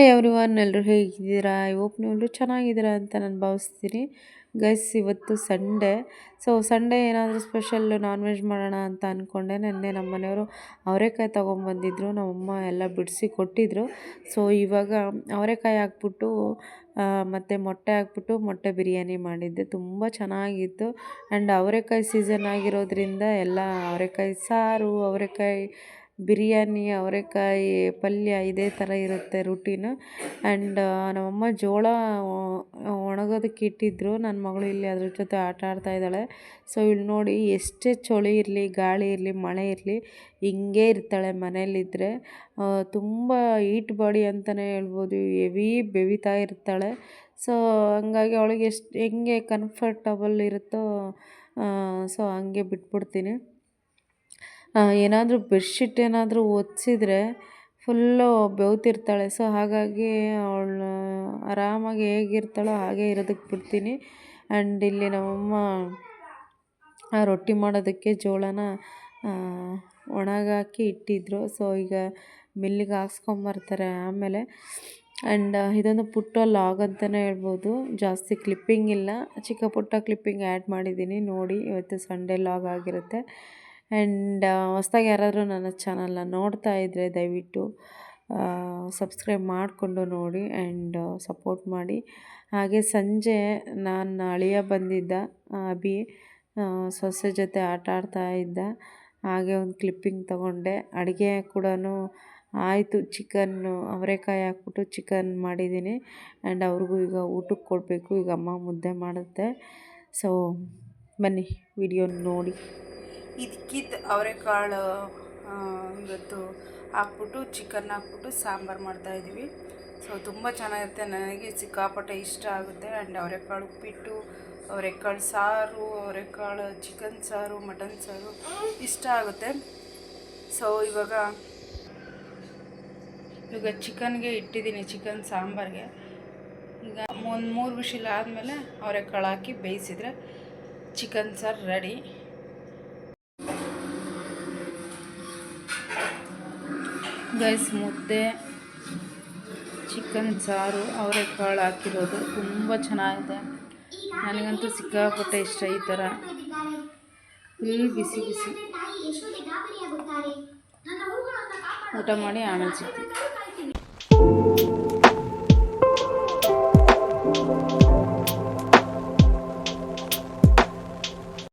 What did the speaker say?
Hi everyone, ಎಲ್ಲರೂ ಹೇಗಿದ್ದೀರಾ? I hope ನೀವೆಲ್ಲರೂ ಚೆನ್ನಾಗಿದ್ದೀರಾ ಅಂತ ನಾನು ಭಾವಿಸ್ತೀನಿ. ಗೈಸ್, ಇವತ್ತು ಸಂಡೇ. ಸೊ ಸಂಡೇ ಏನಾದರೂ ಸ್ಪೆಷಲ್ ನಾನ್ ವೆಜ್ ಮಾಡೋಣ ಅಂತ ಅಂದ್ಕೊಂಡೆ. ನೆನ್ನೆ ನಮ್ಮ ಮನೆಯವರು ಅವರೆಕಾಯಿ ತೊಗೊಂಬಂದಿದ್ರು, ನಮ್ಮಮ್ಮ ಎಲ್ಲ ಬಿಡಿಸಿ ಕೊಟ್ಟಿದ್ರು. ಸೊ ಇವಾಗ ಅವರೆಕಾಯಿ ಹಾಕ್ಬಿಟ್ಟು ಮತ್ತು ಮೊಟ್ಟೆ ಹಾಕ್ಬಿಟ್ಟು ಮೊಟ್ಟೆ ಬಿರಿಯಾನಿ ಮಾಡಿದ್ದೆ. ತುಂಬ ಚೆನ್ನಾಗಿತ್ತು. ಆ್ಯಂಡ್ ಅವರೆಕಾಯಿ ಸೀಸನ್ ಆಗಿರೋದ್ರಿಂದ ಎಲ್ಲ ಅವರೆಕಾಯಿ ಸಾರು, ಅವರೆಕಾಯಿ ಬಿರಿಯಾನಿ, ಅವರೆಕಾಯಿ ಪಲ್ಯ ಇದೇ ಥರ ಇರುತ್ತೆ ರೂಟೀನು. ಆ್ಯಂಡ್ ನಮ್ಮಮ್ಮ ಜೋಳ ಒಣಗೋದಕ್ಕೆ ಇಟ್ಟಿದ್ದರು. ನನ್ನ ಮಗಳು ಇಲ್ಲಿ ಅದ್ರ ಜೊತೆ ಆಟ ಆಡ್ತಾ ಇದ್ದಾಳೆ. ಸೊ ಇಲ್ಲಿ ನೋಡಿ, ಎಷ್ಟೇ ಚಳಿ ಇರಲಿ, ಗಾಳಿ ಇರಲಿ, ಮಳೆ ಇರಲಿ, ಹಿಂಗೇ ಇರ್ತಾಳೆ ಮನೇಲಿದ್ದರೆ. ತುಂಬ ಹೀಟ್ ಬಾಡಿ ಅಂತಲೇ ಹೇಳ್ಬೋದು. ಹೆವಿ ಬೆವಿತಾ ಇರ್ತಾಳೆ. ಸೊ ಹಂಗಾಗಿ ಅವಳಿಗೆ ಹೆಂಗೆ ಕಂಫರ್ಟಬಲ್ ಇರುತ್ತೋ ಸೊ ಹಂಗೆ ಬಿಟ್ಬಿಡ್ತೀನಿ. ಏನಾದರೂ ಬೆಡ್ಶೀಟ್ ಏನಾದರೂ ಒರೆಸಿದ್ರೆ ಫುಲ್ಲು ಬೆವ್ತಿರ್ತಾಳೆ. ಸೊ ಹಾಗಾಗಿ ಅವಳು ಆರಾಮಾಗಿ ಹೇಗಿರ್ತಾಳೋ ಹಾಗೆ ಇರೋದಕ್ಕೆ ಬಿಡ್ತೀನಿ. ಆ್ಯಂಡ್ ಇಲ್ಲಿ ನಮ್ಮಮ್ಮ ರೊಟ್ಟಿ ಮಾಡೋದಕ್ಕೆ ಜೋಳನ ಒಣಗಾಕಿ ಇಟ್ಟಿದ್ದರು. ಸೊ ಈಗ ಮಿಲ್ಲಿಗೆ ಹಾಕ್ಸ್ಕೊಂಬರ್ತಾರೆ ಆಮೇಲೆ. ಆ್ಯಂಡ್ ಇದೊಂದು ಪುಟ್ಟ ಲಾಗ್ ಅಂತಲೇ ಹೇಳ್ಬೋದು. ಜಾಸ್ತಿ ಕ್ಲಿಪ್ಪಿಂಗ್ ಇಲ್ಲ, ಚಿಕ್ಕ ಪುಟ್ಟ ಕ್ಲಿಪ್ಪಿಂಗ್ ಆ್ಯಡ್ ಮಾಡಿದ್ದೀನಿ ನೋಡಿ. ಇವತ್ತು ಸಂಡೇ ಲಾಗ್ ಆಗಿರುತ್ತೆ. ಆ್ಯಂಡ್ ಹೊಸ್ದಾಗಿ ಯಾರಾದರೂ ನನ್ನ ಚಾನಲ್ನ ನೋಡ್ತಾ ಇದ್ದರೆ ದಯವಿಟ್ಟು ಸಬ್ಸ್ಕ್ರೈಬ್ ಮಾಡಿಕೊಂಡು ನೋಡಿ ಆ್ಯಂಡ್ ಸಪೋರ್ಟ್ ಮಾಡಿ. ಹಾಗೆ ಸಂಜೆ ನನ್ನ ಅಳಿಯ ಬಂದಿದ್ದ, ಅಭಿ ಸೊಸೆ ಜೊತೆ ಆಟ ಆಡ್ತಾ ಇದ್ದ. ಹಾಗೆ ಒಂದು ಕ್ಲಿಪ್ಪಿಂಗ್ ತೊಗೊಂಡೆ. ಅಡುಗೆ ಕೂಡ ಆಯಿತು. ಚಿಕನ್ನು ಅವರೆಕಾಯಿ ಹಾಕ್ಬಿಟ್ಟು ಚಿಕನ್ ಮಾಡಿದ್ದೀನಿ. ಆ್ಯಂಡ್ ಅವ್ರಿಗೂ ಈಗ ಊಟಕ್ಕೆ ಕೊಡಬೇಕು. ಈಗ ಅಮ್ಮ ಮುದ್ದೆ ಮಾಡುತ್ತೆ. ಸೊ ಬನ್ನಿ ವಿಡಿಯೋ ನೋಡಿ. ಇದಕ್ಕಿದ್ದು ಅವರೆಕಾಳು ಇವತ್ತು ಹಾಕ್ಬಿಟ್ಟು ಚಿಕನ್ ಹಾಕ್ಬಿಟ್ಟು ಸಾಂಬಾರು ಮಾಡ್ತಾಯಿದ್ದೀವಿ. ಸೊ ತುಂಬ ಚೆನ್ನಾಗಿರುತ್ತೆ. ನನಗೆ ಸಿಕ್ಕಾಪಟ್ಟೆ ಇಷ್ಟ ಆಗುತ್ತೆ. ಆ್ಯಂಡ್ ಅವರೆಕಾಳು ಉಪ್ಪಿಟ್ಟು, ಅವರೆಕಾಳು ಸಾರು, ಅವರೆಕಾಳು ಚಿಕನ್ ಸಾರು, ಮಟನ್ ಸಾರು ಇಷ್ಟ ಆಗುತ್ತೆ. ಸೊ ಇವಾಗ ಚಿಕನ್ಗೆ ಇಟ್ಟಿದ್ದೀನಿ, ಚಿಕನ್ ಸಾಂಬಾರಿಗೆ. ಈಗ ಒಂದು 3 ವಿಷಲ್ ಆದಮೇಲೆ ಅವರೆಕಾಳು ಹಾಕಿ ಬೇಯಿಸಿದರೆ ಚಿಕನ್ ಸಾರು ರೆಡಿ. ಗೈಸ್, ಮುದ್ದೆ, ಚಿಕನ್ ಸಾರು, ಅವರೆಕಾಳು ಹಾಕಿರೋದು ತುಂಬ ಚೆನ್ನಾಗಿದೆ. ನನಗಂತೂ ಸಿಕ್ಕಾಪಟ್ಟೆ ಇಷ್ಟ ಈ ಥರ ಫುಲ್ ಬಿಸಿ ಬಿಸಿ ಊಟ ಮಾಡಿ ಆಮೇಲೆ ಸಿಗ್ತೀವಿ.